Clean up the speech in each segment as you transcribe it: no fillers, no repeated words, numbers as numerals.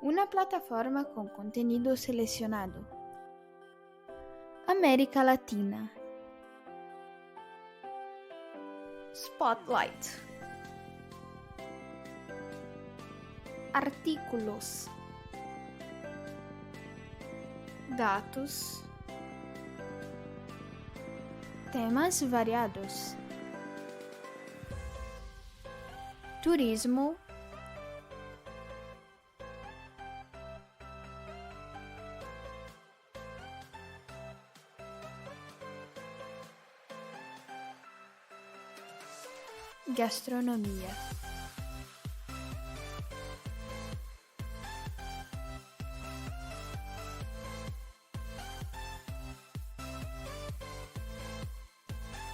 una plataforma con contenido seleccionado. América Latina. Spotlight. Artículos. Datos. Temas variados. Turismo. Gastronomía.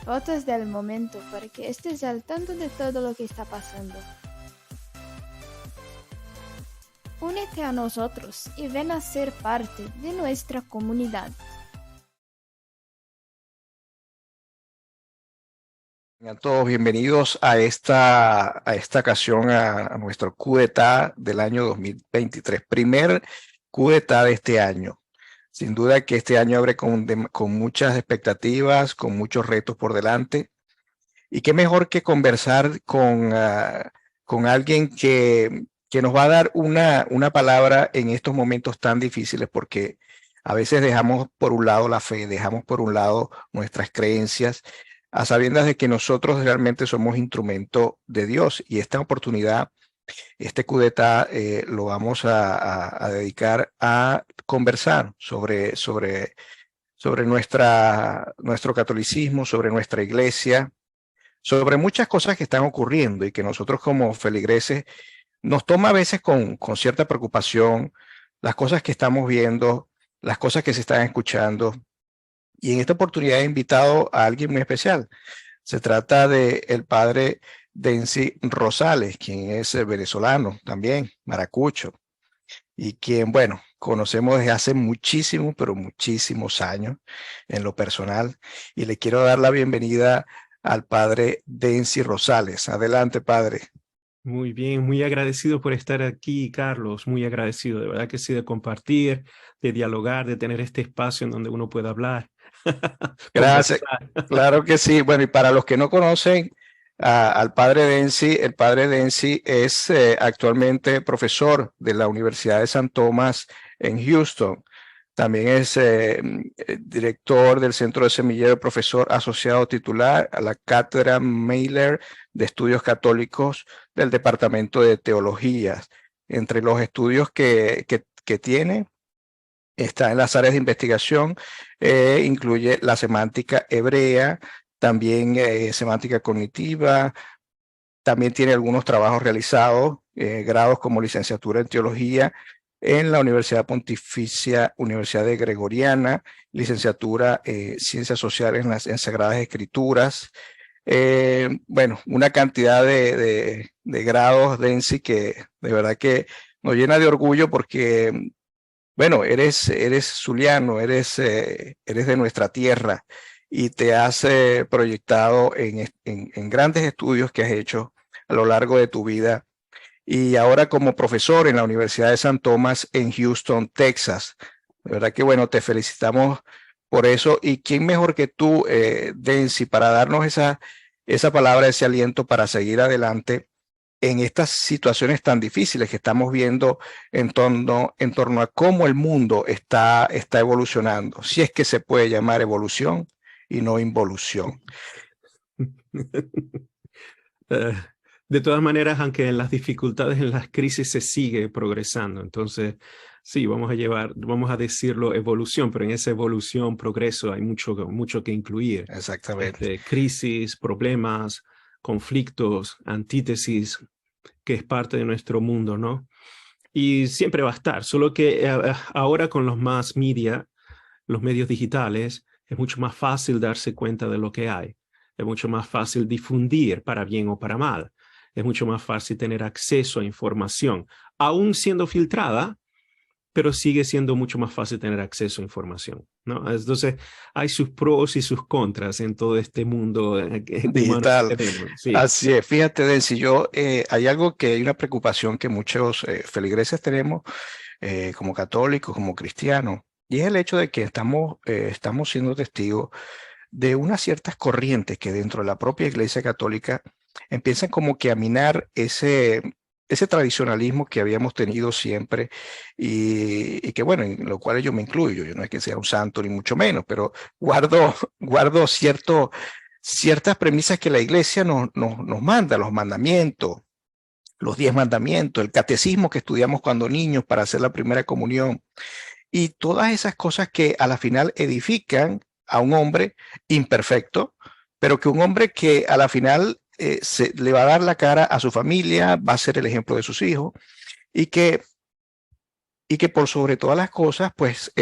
Fotos del momento para que estés al tanto de todo lo que está pasando. Únete a nosotros y ven a ser parte de nuestra comunidad. A todos bienvenidos a esta ocasión a nuestro coup d'etat del año 2023, primer coup d'etat de este año. Sin duda que este año abre con muchas expectativas, con muchos retos por delante. Y qué mejor que conversar con alguien que nos va a dar una palabra en estos momentos tan difíciles, porque a veces dejamos por un lado la fe, dejamos por un lado nuestras creencias, a sabiendas de que nosotros realmente somos instrumento de Dios. Y esta oportunidad, este coup d'etat, lo vamos a dedicar a conversar sobre nuestro catolicismo, sobre nuestra iglesia, sobre muchas cosas que están ocurriendo y que nosotros como feligreses nos toma a veces con cierta preocupación las cosas que estamos viendo, las cosas que se están escuchando. Y en esta oportunidad he invitado a alguien muy especial. Se trata de el padre Densi Rosales, quien es venezolano también, maracucho, y quien, bueno, conocemos desde hace muchísimos, pero muchísimos años en lo personal. Y le quiero dar la bienvenida al padre Densi Rosales. Adelante, padre. Muy bien, muy agradecido por estar aquí, Carlos, muy agradecido, de verdad que sí, de compartir, de dialogar, de tener este espacio en donde uno pueda hablar. Gracias. Claro que sí. Bueno, y para los que no conocen al padre Densi, el padre Densi es actualmente profesor de la Universidad de San Tomás en Houston. También es director del Centro de Semillero, profesor asociado titular a la Cátedra Mailer de Estudios Católicos del Departamento de Teología. Entre los estudios que tiene, está en las áreas de investigación, incluye la semántica hebrea, también semántica cognitiva, también tiene algunos trabajos realizados, grados como licenciatura en teología en la Universidad Pontificia Universidad de Gregoriana, licenciatura en Ciencias Sociales en Sagradas Escrituras. Bueno, una cantidad de grados, Densi, que de verdad que nos llena de orgullo porque, bueno, eres zuliano, eres de nuestra tierra y te has proyectado en grandes estudios que has hecho a lo largo de tu vida. Y ahora como profesor en la Universidad de San Tomás en Houston, Texas. De verdad que, bueno, te felicitamos por eso. ¿Y quién mejor que tú, Densi, para darnos esa palabra, ese aliento para seguir adelante en estas situaciones tan difíciles que estamos viendo en torno a cómo el mundo está evolucionando? Si es que se puede llamar evolución y no involución. De todas maneras, aunque en las dificultades, en las crisis se sigue progresando. Entonces, sí, vamos a decirlo evolución, pero en esa evolución, progreso, hay mucho que incluir. Exactamente. Crisis, problemas, conflictos, antítesis, que es parte de nuestro mundo, ¿no? Y siempre va a estar, solo que ahora con los mass media, los medios digitales, es mucho más fácil darse cuenta de lo que hay. Es mucho más fácil difundir para bien o para mal. Es mucho más fácil tener acceso a información, aún siendo filtrada, pero sigue siendo mucho más fácil tener acceso a información, ¿no? Entonces, hay sus pros y sus contras en todo este mundo humano Digital. que tenemos. Sí, Así es. Fíjate, Densi, hay una preocupación que muchos feligreses tenemos como católicos, como cristianos, y es el hecho de que estamos siendo testigos de unas ciertas corrientes que dentro de la propia Iglesia Católica empiezan como que a minar ese tradicionalismo que habíamos tenido siempre y que bueno, en lo cual yo me incluyo. Yo no es que sea un santo ni mucho menos, pero guardo ciertas premisas que la Iglesia nos manda, los mandamientos, los 10 mandamientos, el catecismo que estudiamos cuando niños para hacer la primera comunión y todas esas cosas que a la final edifican a un hombre imperfecto, pero que un hombre que a la final le va a dar la cara a su familia, va a ser el ejemplo de sus hijos y que, y que por sobre todas las cosas, pues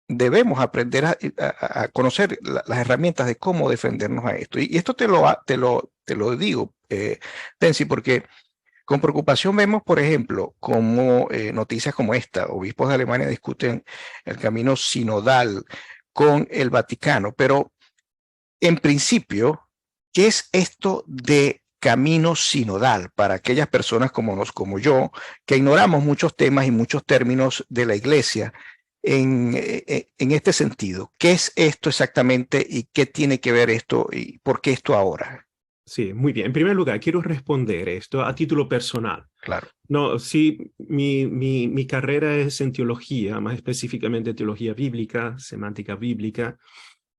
debemos aprender a conocer las herramientas de cómo defendernos a esto. Y esto te lo digo, Tensi, porque con preocupación vemos, por ejemplo, como noticias como esta, obispos de Alemania discuten el camino sinodal con el Vaticano, pero en principio, ¿qué es esto de camino sinodal para aquellas personas como yo, que ignoramos muchos temas y muchos términos de la Iglesia en este sentido? ¿Qué es esto exactamente y qué tiene que ver esto y por qué esto ahora? sí, muy bien. En primer lugar, quiero responder esto a título personal. Claro. No, sí, mi carrera es en teología, más específicamente teología bíblica, semántica bíblica,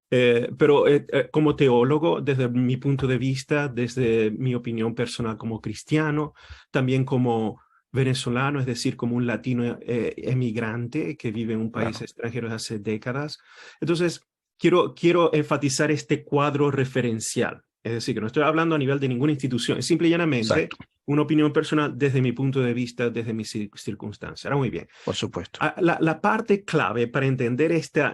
pero como teólogo, desde mi punto de vista, desde mi opinión personal como cristiano, también como venezolano, es decir, como un latino emigrante que vive en un país extranjero desde hace décadas. Entonces, quiero enfatizar este cuadro referencial. Es decir, que no estoy hablando a nivel de ninguna institución, es simple y llanamente una opinión personal desde mi punto de vista, desde mis circunstancias. Ahora, muy bien. Por supuesto. La parte clave para entender este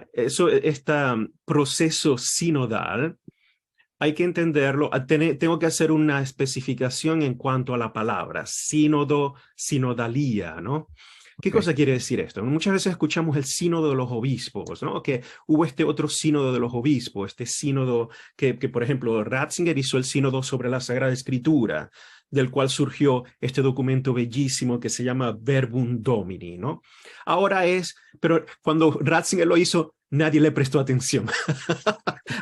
proceso sinodal, hay que entenderlo, tengo que hacer una especificación en cuanto a la palabra, sínodo, sinodalía, ¿no? ¿Qué cosa quiere decir esto? Muchas veces escuchamos el sínodo de los obispos, ¿no? Que hubo este otro sínodo de los obispos, este sínodo que por ejemplo, Ratzinger hizo el sínodo sobre la Sagrada Escritura, del cual surgió este documento bellísimo que se llama Verbum Domini, ¿no? Pero cuando Ratzinger lo hizo, nadie le prestó atención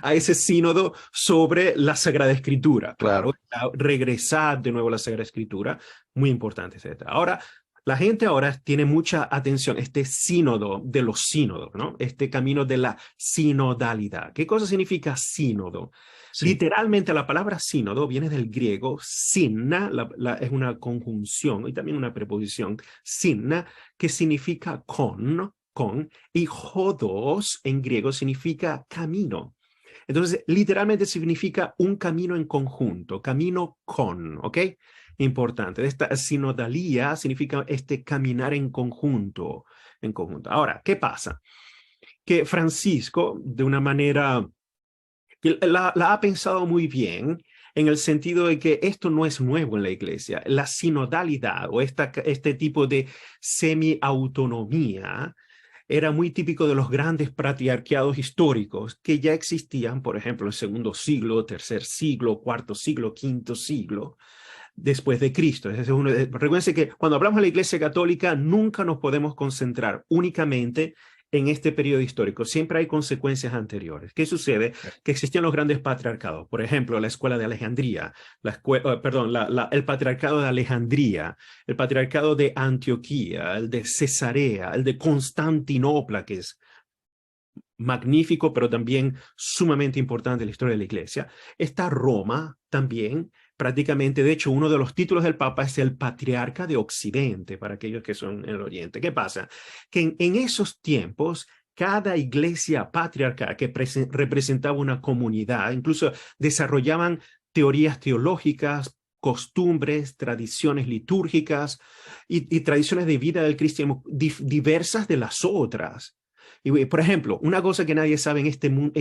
a ese sínodo sobre la Sagrada Escritura. Claro, regresar de nuevo a la Sagrada Escritura, muy importante, etc. Ahora, la gente ahora tiene mucha atención, este sínodo de los sínodos, ¿no? Este camino de la sinodalidad. ¿Qué cosa significa sínodo? Sí. Literalmente la palabra sínodo viene del griego sinna, es una conjunción y también una preposición, sinna, que significa con, y hodos en griego significa camino. Entonces, literalmente significa un camino en conjunto, camino con, ¿ok? Importante. Esta sinodalía significa caminar en conjunto, Ahora, ¿qué pasa? Que Francisco, de una manera, la ha pensado muy bien, en el sentido de que esto no es nuevo en la iglesia. La sinodalidad o este tipo de semi-autonomía era muy típico de los grandes patriarcados históricos que ya existían, por ejemplo, en el segundo siglo, tercer siglo, cuarto siglo, quinto siglo, después de Cristo. Recuerden que cuando hablamos de la Iglesia Católica, nunca nos podemos concentrar únicamente en este periodo histórico. Siempre hay consecuencias anteriores. ¿Qué sucede? Que existían los grandes patriarcados. Por ejemplo, la escuela de Alejandría, el patriarcado de Alejandría, el patriarcado de Antioquía, el de Cesarea, el de Constantinopla, que es magnífico, pero también sumamente importante en la historia de la Iglesia. Está Roma también, prácticamente, de hecho, uno de los títulos del Papa es el Patriarca de Occidente, para aquellos que son en el Oriente. ¿Qué pasa? Que en esos tiempos, cada iglesia patriarcal que representaba una comunidad, incluso desarrollaban teorías teológicas, costumbres, tradiciones litúrgicas y tradiciones de vida del cristianismo diversas de las otras. Y, por ejemplo, una cosa que nadie sabe en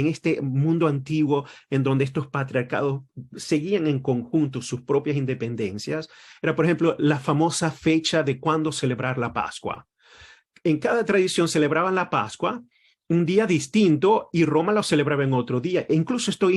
este mundo antiguo, en donde estos patriarcados seguían en conjunto sus propias independencias, era, por ejemplo, la famosa fecha de cuándo celebrar la Pascua. en cada tradición celebraban la Pascua un día distinto y Roma lo celebraba en otro día. E incluso esto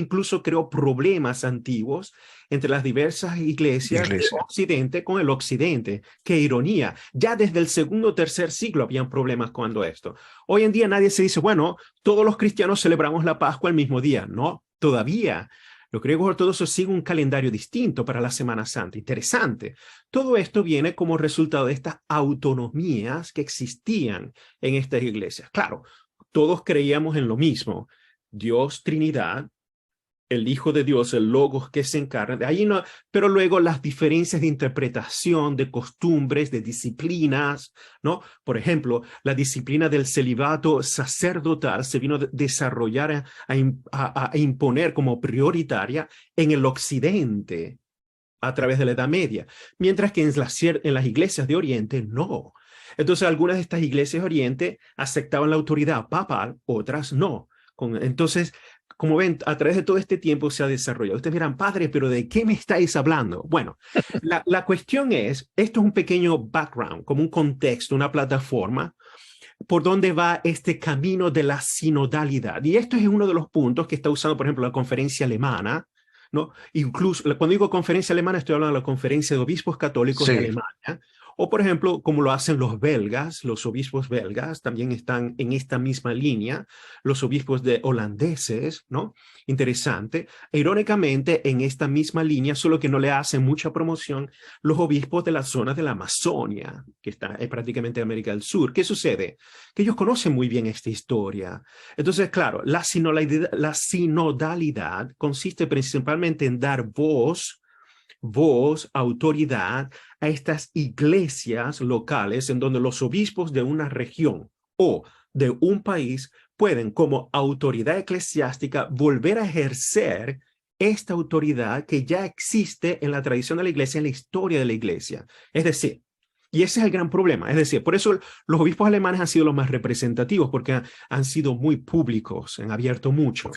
creó problemas antiguos entre las diversas iglesias del Occidente con el Occidente. Qué ironía. Ya desde el segundo o tercer siglo habían problemas cuando esto. Hoy en día nadie se dice, bueno, todos los cristianos celebramos la Pascua el mismo día. No, todavía. Los griegos ortodoxos siguen un calendario distinto para la Semana Santa. Interesante. Todo esto viene como resultado de estas autonomías que existían en estas iglesias. Claro, todos creíamos en lo mismo. Dios, Trinidad, el Hijo de Dios, el Logos que se encarna. De ahí no, pero luego las diferencias de interpretación, de costumbres, de disciplinas, ¿no? Por ejemplo, la disciplina del celibato sacerdotal se vino a desarrollar, a imponer como prioritaria en el Occidente a través de la Edad Media, mientras que en las iglesias de Oriente no. Entonces, algunas de estas iglesias de Oriente aceptaban la autoridad papal, otras no. Entonces, como ven, a través de todo este tiempo se ha desarrollado. Ustedes dirán, padre, ¿pero de qué me estáis hablando? Bueno, la cuestión es, esto es un pequeño background, como un contexto, una plataforma, por donde va este camino de la sinodalidad. Y esto es uno de los puntos que está usando, por ejemplo, la conferencia alemana, ¿no? Incluso, cuando digo conferencia alemana, estoy hablando de la conferencia de obispos católicos de Alemania. O, por ejemplo, como lo hacen los belgas, los obispos belgas también están en esta misma línea, los obispos holandeses, ¿no? Interesante. Irónicamente, en esta misma línea, solo que no le hacen mucha promoción, los obispos de la zona de la Amazonia, que está prácticamente en América del Sur. ¿Qué sucede? Que ellos conocen muy bien esta historia. Entonces, claro, la sinodalidad consiste principalmente en dar voz, autoridad a estas iglesias locales en donde los obispos de una región o de un país pueden, como autoridad eclesiástica, volver a ejercer esta autoridad que ya existe en la tradición de la iglesia, en la historia de la iglesia. Es decir, y ese es el gran problema. Es decir, por eso los obispos alemanes han sido los más representativos, porque han sido muy públicos, han abierto mucho.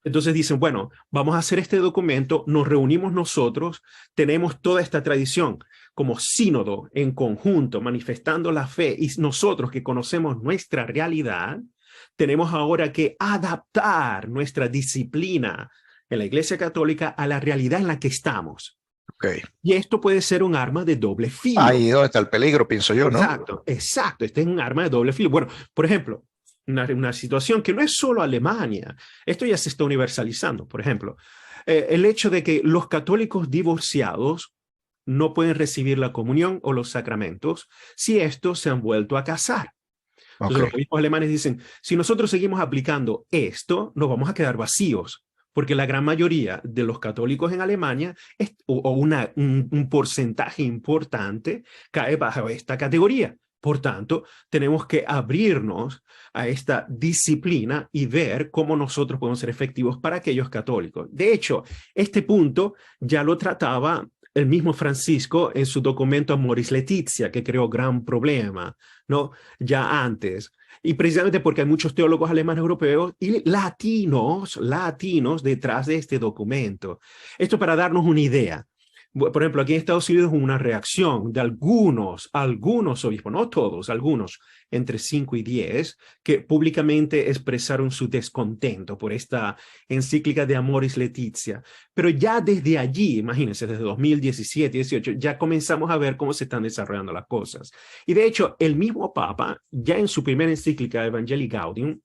Entonces dicen, bueno, vamos a hacer este documento, nos reunimos nosotros, tenemos toda esta tradición como sínodo en conjunto, manifestando la fe, y nosotros que conocemos nuestra realidad, tenemos ahora que adaptar nuestra disciplina en la Iglesia Católica a la realidad en la que estamos. Y esto puede ser un arma de doble filo. Ahí donde está el peligro, pienso yo, ¿no? Exacto. Este es un arma de doble filo. Bueno, por ejemplo, una situación que no es solo Alemania, esto ya se está universalizando. Por ejemplo, el hecho de que los católicos divorciados no pueden recibir la comunión o los sacramentos si estos se han vuelto a casar. Entonces los obispos alemanes dicen, si nosotros seguimos aplicando esto, nos vamos a quedar vacíos, porque la gran mayoría de los católicos en Alemania, un porcentaje importante, cae bajo esta categoría. Por tanto, tenemos que abrirnos a esta disciplina y ver cómo nosotros podemos ser efectivos para aquellos católicos. De hecho, este punto ya lo trataba el mismo Francisco en su documento Amoris Laetitia, que creó gran problema, ¿no? Ya antes. Y precisamente porque hay muchos teólogos alemanes europeos y latinos detrás de este documento. Esto para darnos una idea. Por ejemplo, aquí en Estados Unidos hubo una reacción de algunos obispos, no todos, algunos, entre 5 y 10, que públicamente expresaron su descontento por esta encíclica de Amoris Laetitia. Pero ya desde allí, imagínense, desde 2017, 18, ya comenzamos a ver cómo se están desarrollando las cosas. Y de hecho, el mismo Papa, ya en su primera encíclica Evangelii Gaudium,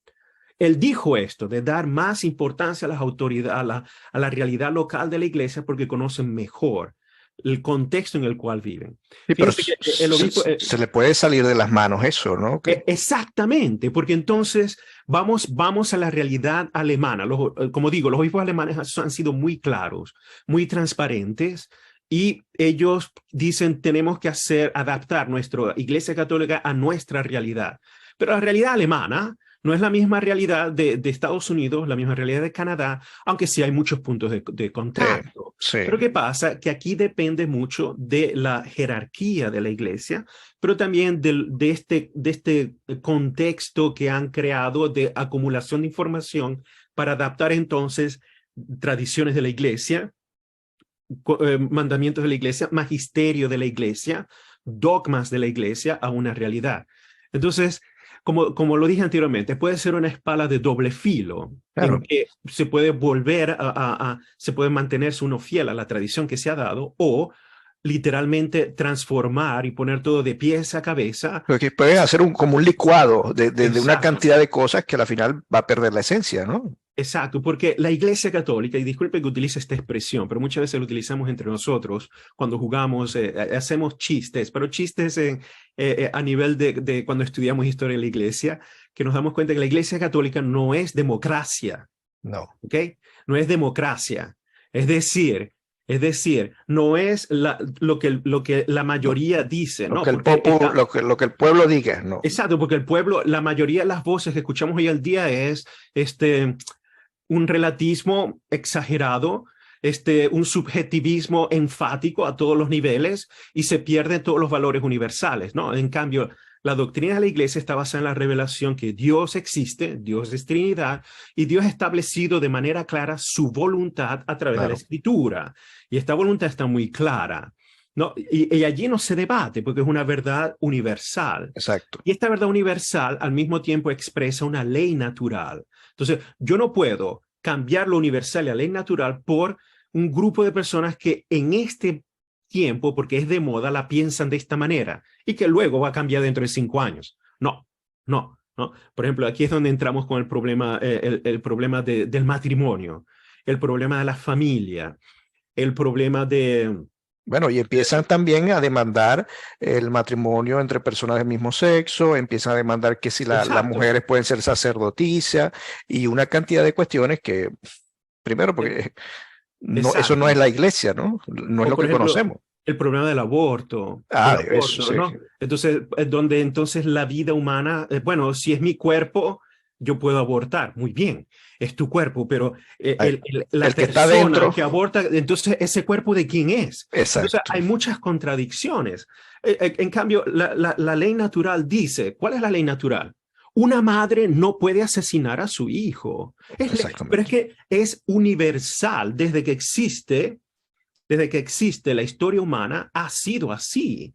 él dijo esto, de dar más importancia a las autoridades, a la realidad local de la iglesia, porque conocen mejor el contexto en el cual viven. Sí, pero el obispo, se le puede salir de las manos eso, ¿no? Exactamente, porque entonces vamos a la realidad alemana. Como digo, los obispos alemanes han sido muy claros, muy transparentes, y ellos dicen, tenemos que adaptar nuestra iglesia católica a nuestra realidad. Pero la realidad alemana no es la misma realidad de Estados Unidos, la misma realidad de Canadá, aunque sí hay muchos puntos de contacto. Pero ¿qué pasa? Que aquí depende mucho de la jerarquía de la iglesia, pero también de este contexto que han creado de acumulación de información para adaptar entonces tradiciones de la iglesia, mandamientos de la iglesia, magisterio de la iglesia, dogmas de la iglesia a una realidad. Entonces, como lo dije anteriormente, puede ser una espada de doble filo, Claro. en que se puede volver se puede mantenerse uno fiel a la tradición que se ha dado, o literalmente transformar y poner todo de pies a cabeza. Porque puedes hacer como un licuado de una Exacto. cantidad de cosas que al final va a perder la esencia, ¿no? Exacto, porque la Iglesia Católica, y disculpe que utilice esta expresión, pero muchas veces lo utilizamos entre nosotros cuando jugamos, hacemos chistes, pero chistes a nivel de cuando estudiamos historia de la Iglesia, que nos damos cuenta que la Iglesia Católica no es democracia, No. ¿ok? No es democracia. Es decir, no es lo que la mayoría dice, Lo ¿no? que el Porque lo que el pueblo diga, no. exacto, porque el pueblo, la mayoría de las voces que escuchamos hoy al día es un relativismo exagerado, un subjetivismo enfático a todos los niveles, y se pierden todos los valores universales, ¿no? En cambio, la doctrina de la Iglesia está basada en la revelación que Dios existe, Dios es Trinidad, y Dios ha establecido de manera clara su voluntad a través de la Escritura. Y esta voluntad está muy clara, ¿no? Y allí no se debate, porque es una verdad universal. Exacto. Y esta verdad universal al mismo tiempo expresa una ley natural. Entonces, yo no puedo cambiar lo universal y la ley natural por un grupo de personas que en este tiempo, porque es de moda, la piensan de esta manera y que luego va a cambiar dentro de 5 años. No. Por ejemplo, aquí es donde entramos con el problema, el problema del matrimonio, el problema de la familia, el problema de... Bueno, y empiezan también a demandar el matrimonio entre personas del mismo sexo, empiezan a demandar que si las mujeres pueden ser sacerdotisas y una cantidad de cuestiones que, primero, porque eso no es la iglesia, ¿no? No es lo que conocemos. El problema del aborto. Eso sí. ¿no? Entonces, donde entonces la vida humana, bueno, si es mi cuerpo, yo puedo abortar. Muy bien, es tu cuerpo, pero la que está persona dentro que aborta, entonces, ¿ese cuerpo de quién es? Exacto. Entonces, hay muchas contradicciones. En cambio, la ley natural dice, ¿cuál es la ley natural? Una madre no puede asesinar a su hijo. Pero es que es universal desde que existe la historia humana, ha sido así.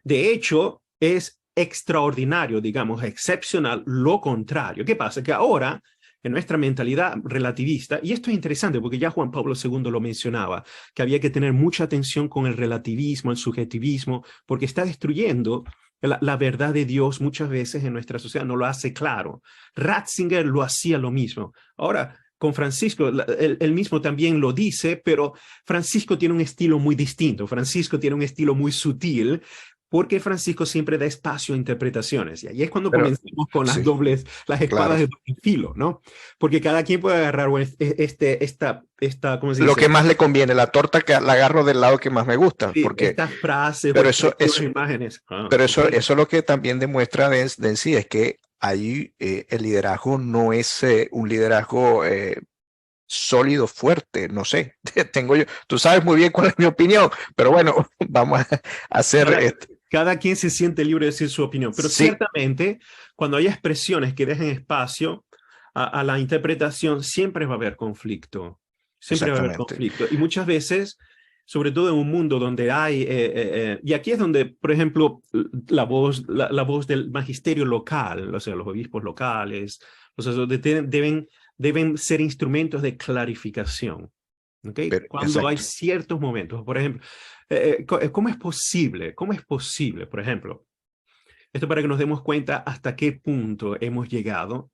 De hecho, es extraordinario, digamos, excepcional, lo contrario. ¿Qué pasa? Que ahora, en nuestra mentalidad relativista, y esto es interesante porque ya Juan Pablo II lo mencionaba, que había que tener mucha atención con el relativismo, el subjetivismo, porque está destruyendo la verdad de Dios muchas veces en nuestra sociedad, no lo hace claro. Ratzinger lo hacía lo mismo. Ahora, con Francisco, él mismo también lo dice, pero Francisco tiene un estilo muy distinto. Francisco tiene un estilo muy sutil, porque Francisco siempre da espacio a interpretaciones. Y ahí es cuando comenzamos con las espadas de doble filo, ¿no? Porque cada quien puede agarrar ¿cómo se dice? Lo que más le conviene, la torta que la agarro del lado que más me gusta. Sí, porque estas frases, pero imágenes. Pero eso es lo que también demuestra Densi, es que ahí el liderazgo no es un liderazgo sólido, fuerte, no sé, tú sabes muy bien cuál es mi opinión, pero bueno, vamos a hacer cada quien se siente libre de decir su opinión, pero ciertamente cuando hay expresiones que dejen espacio a la interpretación, siempre va a haber conflicto, y muchas veces, sobre todo en un mundo donde hay, y aquí es donde, por ejemplo, la voz del magisterio local, o sea, los obispos locales, los sacerdotes deben ser instrumentos de clarificación. ¿Okay? Cuando hay ciertos momentos, por ejemplo, ¿cómo es posible? Por ejemplo, esto para que nos demos cuenta hasta qué punto hemos llegado.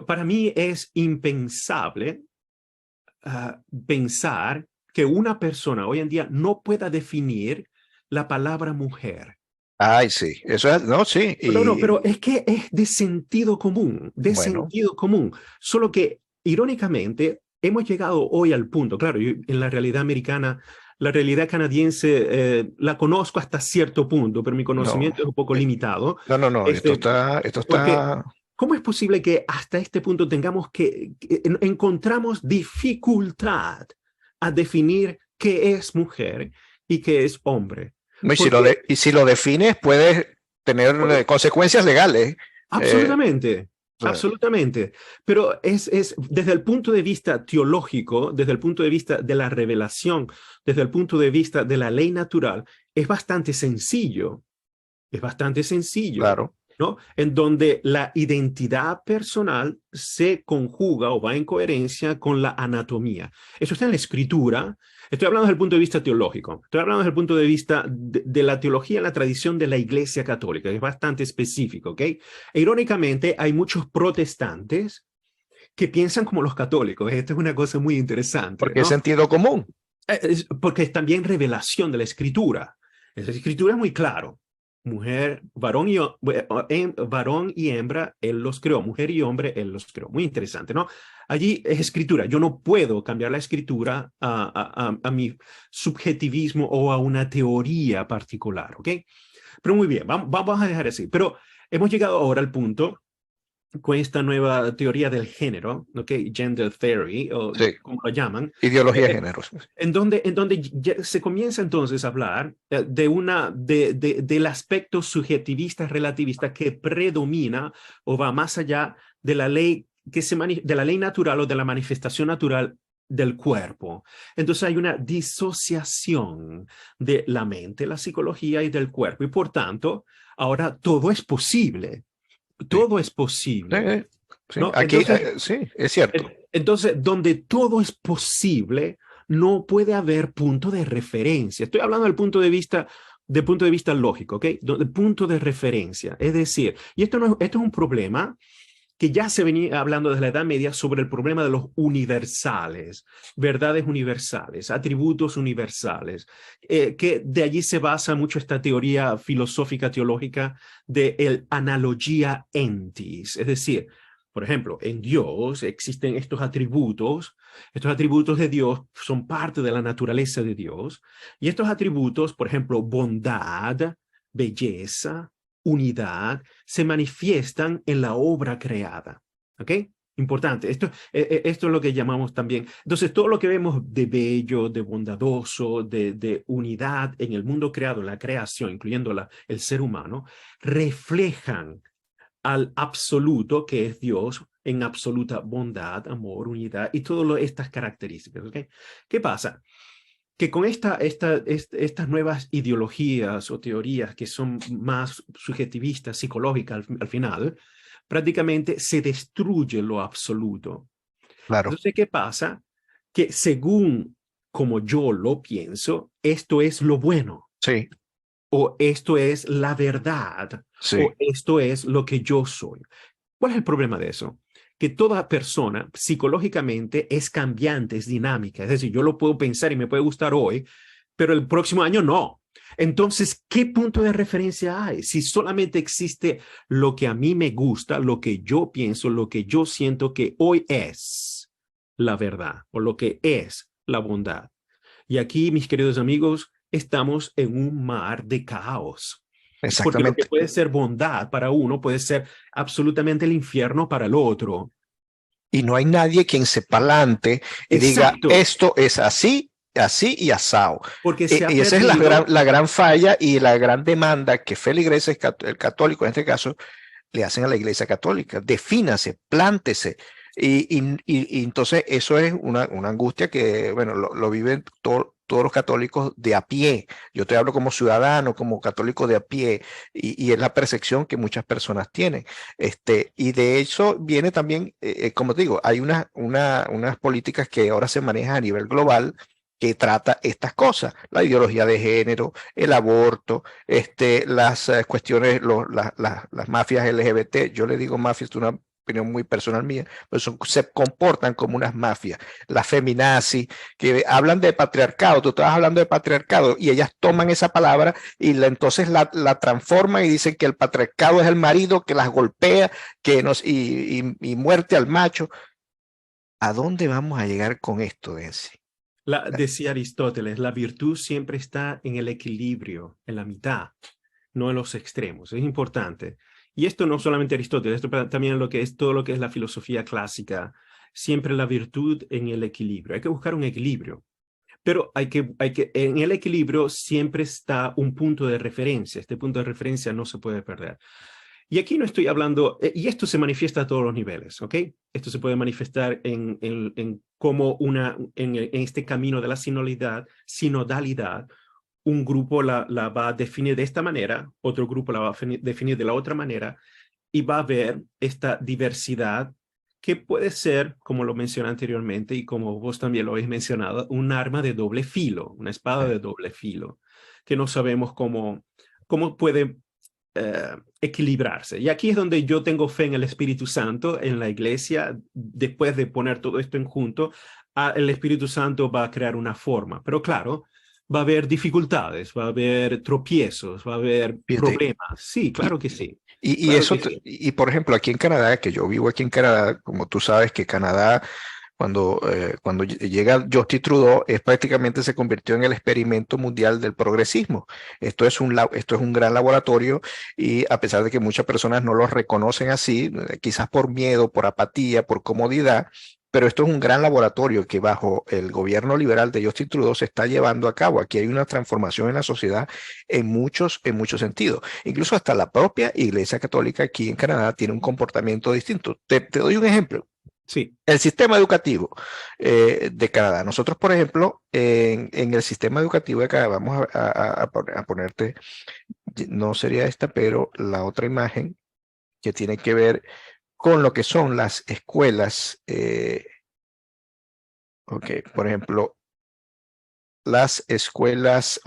Para mí es impensable pensar que una persona hoy en día no pueda definir la palabra mujer. Ay, sí, eso es, no, sí. No, pero es que es de sentido común, sentido común. Solo que, irónicamente, hemos llegado hoy al punto, claro, yo, en la realidad americana, la realidad canadiense la conozco hasta cierto punto, pero mi conocimiento es un poco limitado. No, esto está... ¿Cómo es posible que hasta este punto tengamos que encontramos dificultad a definir qué es mujer y qué es hombre? Y si lo defines, puedes tener consecuencias legales. Absolutamente. Absolutamente. Pero es desde el punto de vista teológico, desde el punto de vista de la revelación, desde el punto de vista de la ley natural, es bastante sencillo. Es bastante sencillo. Claro. ¿no? En donde la identidad personal se conjuga o va en coherencia con la anatomía. Eso está en la escritura. Estoy hablando desde el punto de vista teológico. Estoy hablando desde el punto de vista de la teología en la tradición de la Iglesia Católica, que es bastante específico, ¿ok? E irónicamente, hay muchos protestantes que piensan como los católicos. Esto es una cosa muy interesante, Porque ¿no? es sentido común. Porque es también revelación de la escritura. La escritura es muy claro. Mujer, varón y hembra, él los creó. Mujer y hombre, él los creó. Muy interesante, ¿no? Allí es escritura. Yo no puedo cambiar la escritura a mi subjetivismo o a una teoría particular, ¿ok? Pero muy bien, vamos a dejar así. Pero hemos llegado ahora al punto con esta nueva teoría del género, ¿ok? Gender theory, o Sí. como lo llaman. Ideología de género. En donde ya se comienza entonces a hablar del aspecto subjetivista relativista que predomina o va más allá de la ley de la ley natural o de la manifestación natural del cuerpo. Entonces hay una disociación de la mente, la psicología y del cuerpo. Y por tanto, ahora todo es posible. Todo es posible. Sí. ¿No? Aquí, Entonces, sí, es cierto. Entonces, donde todo es posible, no puede haber punto de referencia. Estoy hablando del punto de vista lógico, ¿ok? Del punto de referencia. Es decir, y esto es un problema que ya se venía hablando desde la Edad Media sobre el problema de los universales, verdades universales, atributos universales, que de allí se basa mucho esta teoría filosófica teológica de el analogía entis, es decir, por ejemplo, en Dios existen estos atributos de Dios son parte de la naturaleza de Dios, y estos atributos, por ejemplo, bondad, belleza, unidad, se manifiestan en la obra creada. ¿Ok? Importante. Esto es lo que llamamos también. Entonces, todo lo que vemos de bello, de bondadoso, de unidad en el mundo creado, en la creación, incluyendo el ser humano, reflejan al absoluto que es Dios en absoluta bondad, amor, unidad y todas estas características. ¿Okay? ¿Qué pasa? Que con estas nuevas ideologías o teorías que son más subjetivistas, psicológicas al final, prácticamente se destruye lo absoluto. Claro. Entonces, ¿qué pasa? Que según como yo lo pienso, esto es lo bueno. Sí. O esto es la verdad. Sí. O esto es lo que yo soy. ¿Cuál es el problema de eso? Que toda persona psicológicamente es cambiante, es dinámica. Es decir, yo lo puedo pensar y me puede gustar hoy, pero el próximo año no. Entonces, ¿qué punto de referencia hay? Si solamente existe lo que a mí me gusta, lo que yo pienso, lo que yo siento que hoy es la verdad o lo que es la bondad. Y aquí, mis queridos amigos, estamos en un mar de caos. Porque lo que puede ser bondad para uno puede ser absolutamente el infierno para el otro. Y no hay nadie quien se palante y Exacto. diga, esto es así, así y asado. Porque y esa es la gran falla y la gran demanda que feligreses, el católico en este caso, le hacen a la Iglesia Católica. Defínase, plántese. Y entonces eso es una angustia que, bueno, lo viven todos los católicos de a pie. Yo te hablo como ciudadano, como católico de a pie, y es la percepción que muchas personas tienen. Y de eso viene también, como te digo, hay unas políticas que ahora se manejan a nivel global que trata estas cosas, la ideología de género, el aborto, las cuestiones, las mafias LGBT. Yo le digo mafias, es una opinión muy personal mía, pero se comportan como unas mafias, las feminazis, que hablan de patriarcado. Tú estabas hablando de patriarcado y ellas toman esa palabra y entonces la transforman y dicen que el patriarcado es el marido que las golpea, y muerte al macho. ¿A dónde vamos a llegar con esto, Densi? Decía Aristóteles, la virtud siempre está en el equilibrio, en la mitad, no en los extremos. Es importante. Y esto no solamente Aristóteles, esto también todo lo que es la filosofía clásica. Siempre la virtud en el equilibrio. Hay que buscar un equilibrio. Pero en el equilibrio siempre está un punto de referencia. Este punto de referencia no se puede perder. Y aquí no estoy hablando, y esto se manifiesta a todos los niveles, ¿ok? Esto se puede manifestar en este camino de la sinodalidad, un grupo la va a definir de esta manera, otro grupo la va a definir de la otra manera, y va a haber esta diversidad que puede ser, como lo mencioné anteriormente y como vos también lo habéis mencionado, un arma de doble filo, una espada de doble filo, que no sabemos cómo puede equilibrarse. Y aquí es donde yo tengo fe en el Espíritu Santo, en la iglesia, después de poner todo esto en junto, el Espíritu Santo va a crear una forma. Pero claro, va a haber dificultades, va a haber tropiezos, va a haber Fíjate, problemas. Sí, claro que sí. y Claro eso, que sí. y por ejemplo, aquí en Canadá, que yo vivo aquí en Canadá, como tú sabes que Canadá, cuando llega Justin Trudeau, prácticamente se convirtió en el experimento mundial del progresismo. Esto es un gran laboratorio y a pesar de que muchas personas no lo reconocen así, quizás por miedo, por apatía, por comodidad, pero esto es un gran laboratorio que bajo el gobierno liberal de Justin Trudeau se está llevando a cabo. Aquí hay una transformación en la sociedad en muchos sentidos. Incluso hasta la propia Iglesia Católica aquí en Canadá tiene un comportamiento distinto. Te doy un ejemplo. Sí. El sistema educativo de Canadá. Nosotros, por ejemplo, en el sistema educativo de Canadá, vamos a ponerte, no sería esta, pero la otra imagen que tiene que ver con lo que son las escuelas. Ok, por ejemplo, las escuelas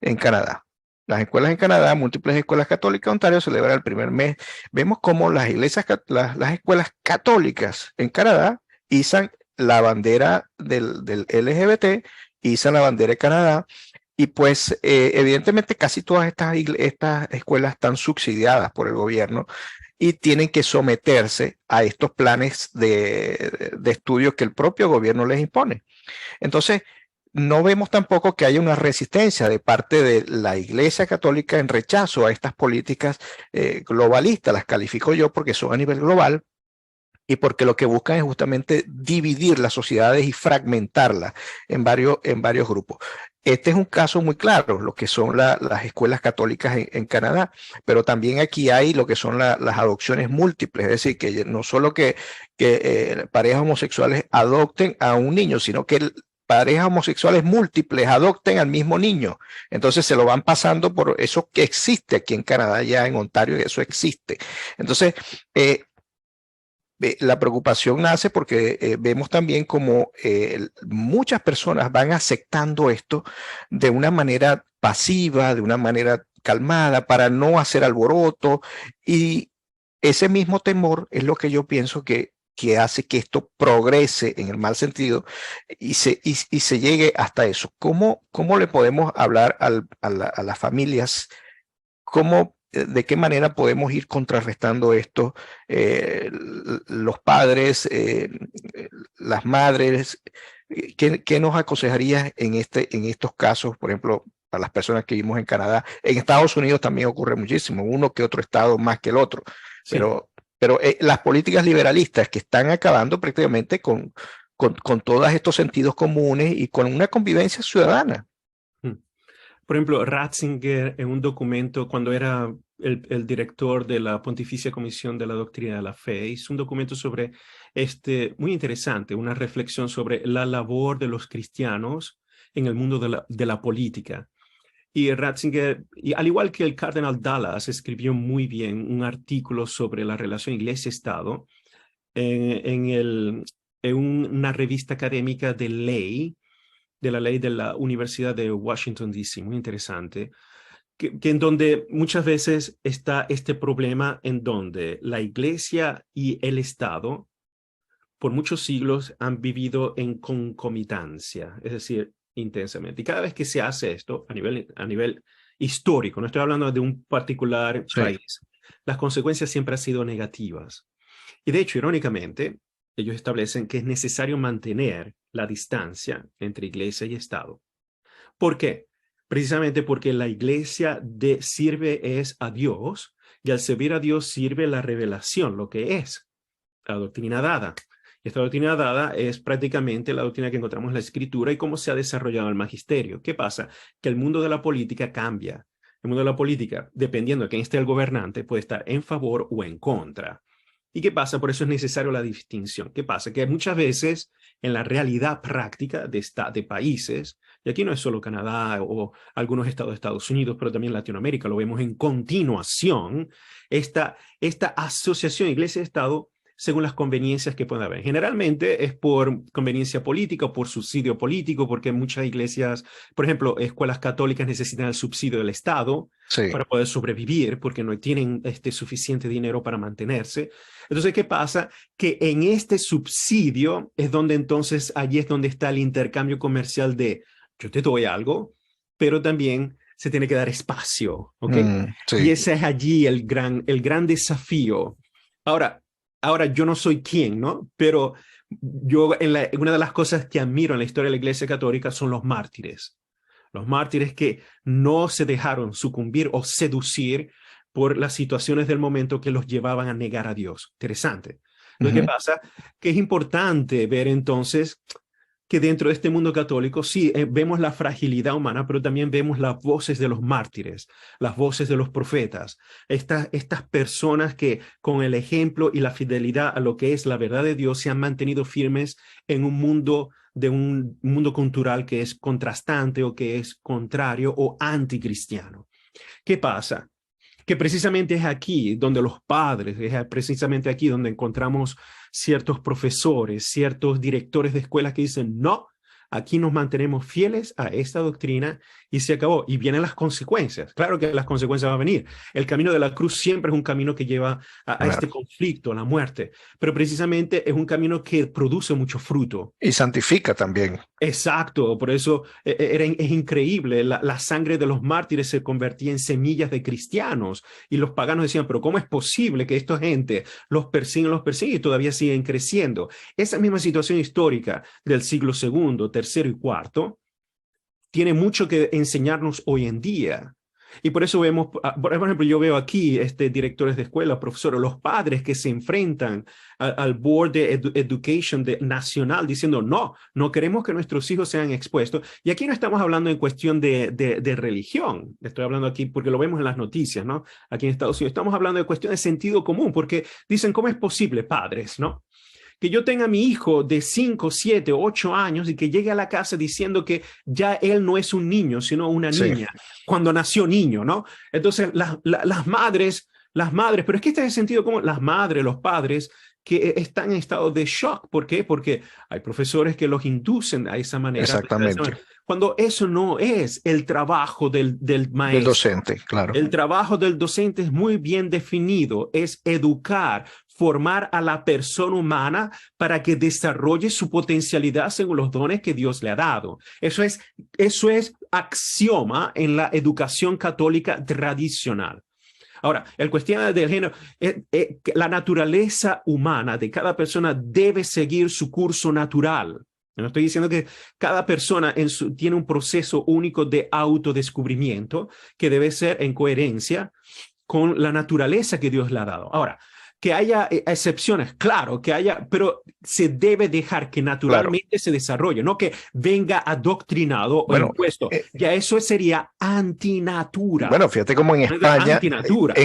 en Canadá. Las escuelas en Canadá, múltiples escuelas católicas de Ontario celebran el primer mes. Vemos cómo las iglesias, las escuelas católicas en Canadá izan la bandera del LGBT, izan la bandera de Canadá, y pues evidentemente casi todas estas escuelas están subsidiadas por el gobierno y tienen que someterse a estos planes de estudios que el propio gobierno les impone. Entonces, no vemos tampoco que haya una resistencia de parte de la Iglesia Católica en rechazo a estas políticas globalistas, las califico yo porque son a nivel global y porque lo que buscan es justamente dividir las sociedades y fragmentarlas en varios grupos. Este es un caso muy claro, lo que son las escuelas católicas en Canadá, pero también aquí hay lo que son las adopciones múltiples, es decir, que no solo que parejas homosexuales adopten a un niño, sino que parejas homosexuales múltiples adopten al mismo niño. Entonces se lo van pasando por eso que existe aquí en Canadá, ya en Ontario, eso existe. Entonces, la preocupación nace porque vemos también como muchas personas van aceptando esto de una manera pasiva, de una manera calmada, para no hacer alboroto, y ese mismo temor es lo que yo pienso que hace que esto progrese en el mal sentido y se llegue hasta eso. ¿Cómo le podemos hablar a las familias? ¿De qué manera podemos ir contrarrestando esto? Los padres, las madres, ¿qué nos aconsejarías en estos casos, por ejemplo, para las personas que vivimos en Canadá? En Estados Unidos también ocurre muchísimo, uno que otro estado más que el otro, Sí. pero las políticas liberalistas que están acabando prácticamente con todos estos sentidos comunes y con una convivencia ciudadana. Por ejemplo, Ratzinger en un documento, cuando era el director de la Pontificia Comisión de la Doctrina de la Fe, hizo un documento sobre muy interesante, una reflexión sobre la labor de los cristianos en el mundo de la política. Y Ratzinger, y al igual que el cardenal Dallas, escribió muy bien un artículo sobre la relación iglesia-estado en una revista académica de la ley de la Universidad de Washington, D.C., muy interesante, que en donde muchas veces está este problema en donde la iglesia y el Estado por muchos siglos han vivido en concomitancia, es decir, intensamente. Y cada vez que se hace esto a nivel histórico, no estoy hablando de un particular país, las consecuencias siempre han sido negativas. Y de hecho, irónicamente, ellos establecen que es necesario mantener la distancia entre iglesia y Estado. ¿Por qué? Precisamente porque la iglesia sirve es a Dios, y al servir a Dios sirve la revelación, lo que es la doctrina dada. Y esta doctrina dada es prácticamente la doctrina que encontramos en la Escritura y cómo se ha desarrollado el magisterio. ¿Qué pasa? Que el mundo de la política cambia. El mundo de la política, dependiendo de quién esté el gobernante, puede estar en favor o en contra. ¿Y qué pasa? Por eso es necesario la distinción. ¿Qué pasa? Que muchas veces en la realidad práctica de países Y aquí no es solo Canadá o algunos estados de Estados Unidos, pero también Latinoamérica. Lo vemos en continuación, esta asociación iglesia-estado según las conveniencias que pueda haber. Generalmente es por conveniencia política o por subsidio político, porque muchas iglesias, por ejemplo, escuelas católicas necesitan el subsidio del Estado para poder sobrevivir, porque no tienen suficiente dinero para mantenerse. Entonces, ¿qué pasa? Que en este subsidio es donde entonces, allí es donde está el intercambio comercial de yo te doy algo, pero también se tiene que dar espacio, ¿ok? Y ese es allí el gran desafío. Ahora, yo no soy quien, ¿no? Pero yo, una de las cosas que admiro en la historia de la Iglesia Católica son los mártires. Los mártires que no se dejaron sucumbir o seducir por las situaciones del momento que los llevaban a negar a Dios. Interesante. Entonces, ¿qué pasa? Que es importante ver entonces que dentro de este mundo católico sí vemos la fragilidad humana, pero también vemos las voces de los mártires, las voces de los profetas, estas personas que con el ejemplo y la fidelidad a lo que es la verdad de Dios se han mantenido firmes en un mundo cultural que es contrastante o que es contrario o anticristiano. ¿Qué pasa? Que precisamente es aquí donde los padres, es precisamente aquí donde encontramos ciertos profesores, ciertos directores de escuelas que dicen, no, aquí nos mantenemos fieles a esta doctrina y se acabó. Y vienen las consecuencias. Claro que las consecuencias van a venir. El camino de la cruz siempre es un camino que lleva a este conflicto, a la muerte. Pero precisamente es un camino que produce mucho fruto. Y santifica también. Exacto, por eso es increíble. La sangre de los mártires se convertía en semillas de cristianos y los paganos decían, pero ¿cómo es posible que esta gente los persigue y todavía siguen creciendo? Esa misma situación histórica del siglo II, tercero y cuarto tiene mucho que enseñarnos hoy en día. Y por eso vemos, por ejemplo, yo veo aquí directores de escuela, profesores, los padres que se enfrentan al Board de Education nacional diciendo, no queremos que nuestros hijos sean expuestos. Y aquí no estamos hablando en cuestión de religión. Estoy hablando aquí porque lo vemos en las noticias, ¿no? Aquí en Estados Unidos estamos hablando de cuestión de sentido común, porque dicen, ¿cómo es posible, padres, no? Que yo tenga a mi hijo de 5, 7, 8 años y que llegue a la casa diciendo que ya él no es un niño, sino una niña, cuando nació niño, ¿no? Entonces, las madres, pero es que este es el sentido como las madres, los padres, que están en estado de shock. ¿Por qué? Porque hay profesores que los inducen a esa manera. Exactamente. Cuando eso no es el trabajo del maestro. Del docente, claro. El trabajo del docente es muy bien definido, es educar, formar a la persona humana para que desarrolle su potencialidad según los dones que Dios le ha dado. Eso es axioma en la educación católica tradicional. Ahora, el cuestión del género, la naturaleza humana de cada persona debe seguir su curso natural. No estoy diciendo que cada persona tiene un proceso único de autodescubrimiento que debe ser en coherencia con la naturaleza que Dios le ha dado. Ahora, que haya excepciones, claro, que haya, pero se debe dejar que naturalmente se desarrolle, no que venga adoctrinado o impuesto. Ya eso sería antinatura. Bueno, fíjate cómo en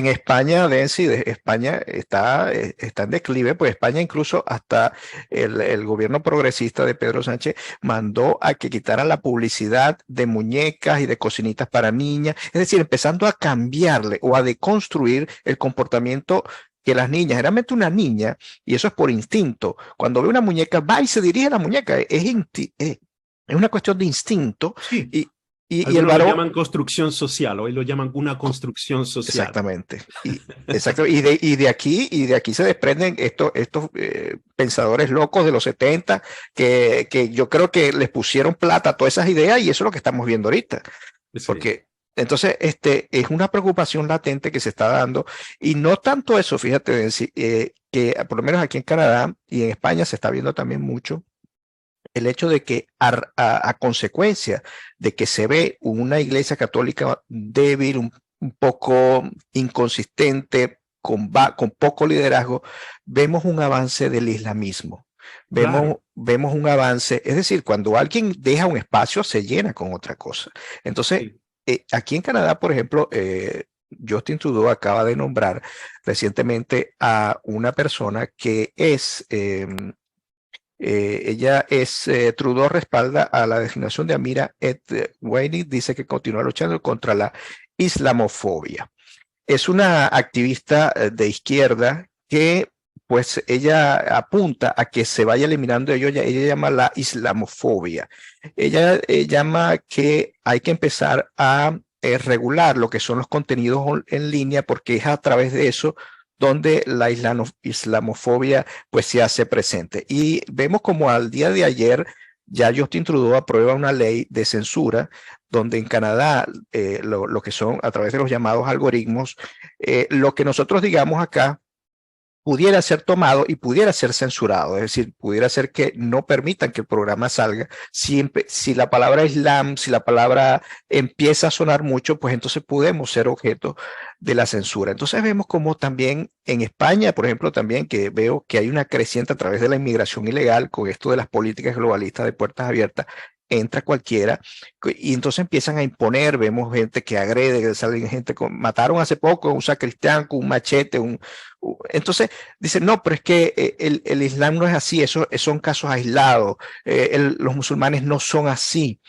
España, Densi, España está en declive, pues España incluso hasta el gobierno progresista de Pedro Sánchez mandó a que quitaran la publicidad de muñecas y de cocinitas para niñas, es decir, empezando a cambiarle o a deconstruir el comportamiento que las niñas, generalmente una niña, y eso es por instinto, cuando ve una muñeca va y se dirige a la muñeca, es una cuestión de instinto. Sí. Y el varón lo llaman construcción social, hoy lo llaman una construcción social. Exactamente. Y de aquí se desprenden estos pensadores locos de los 70 que yo creo que les pusieron plata a todas esas ideas y eso es lo que estamos viendo ahorita. Sí. Porque entonces, es una preocupación latente que se está dando y no tanto eso, fíjate, que por lo menos aquí en Canadá y en España se está viendo también mucho el hecho de que a consecuencia de que se ve una iglesia católica débil, un poco inconsistente, con poco liderazgo, vemos un avance del islamismo. Vemos un avance, es decir, cuando alguien deja un espacio se llena con otra cosa. Entonces, sí. Aquí en Canadá, por ejemplo, Justin Trudeau acaba de nombrar recientemente a una persona que es Trudeau respalda a la designación de Amira Ewini, dice que continúa luchando contra la islamofobia. Es una activista de izquierda que pues ella apunta a que se vaya eliminando ella llama la islamofobia. Ella llama que hay que empezar a regular lo que son los contenidos en línea, porque es a través de eso donde la islamofobia pues se hace presente. Y vemos como al día de ayer ya Justin Trudeau aprueba una ley de censura donde en Canadá lo que son a través de los llamados algoritmos, lo que nosotros digamos acá pudiera ser tomado y pudiera ser censurado, es decir, pudiera ser que no permitan que el programa salga. Si la palabra Islam, si la palabra empieza a sonar mucho, pues entonces podemos ser objeto de la censura. Entonces vemos como también en España, por ejemplo, también que veo que hay una creciente a través de la inmigración ilegal con esto de las políticas globalistas de puertas abiertas, entra cualquiera y entonces empiezan a imponer, vemos gente que agrede, que salen gente mataron hace poco a un sacristán con un machete, entonces dicen, no, pero es que el Islam no es así, eso son casos aislados, los musulmanes no son así.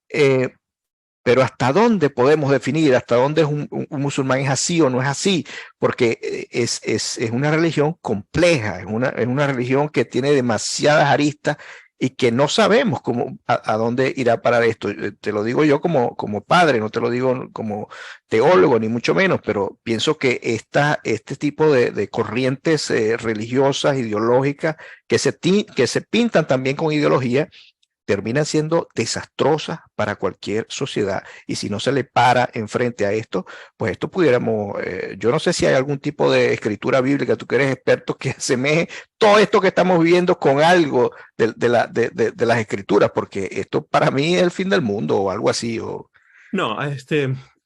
Pero ¿hasta dónde podemos definir? ¿Hasta dónde un musulmán es así o no es así? Porque es una religión compleja, es una religión que tiene demasiadas aristas y que no sabemos a dónde irá a parar esto. Te lo digo yo como padre, no te lo digo como teólogo, ni mucho menos, pero pienso que este tipo de corrientes religiosas, ideológicas, que se pintan también con ideología, terminan siendo desastrosas para cualquier sociedad. Y si no se le para enfrente a esto, pues esto pudiéramos, yo no sé si hay algún tipo de escritura bíblica, tú que eres experto, que asemeje todo esto que estamos viviendo con algo de las escrituras, porque esto para mí es el fin del mundo o algo así. No,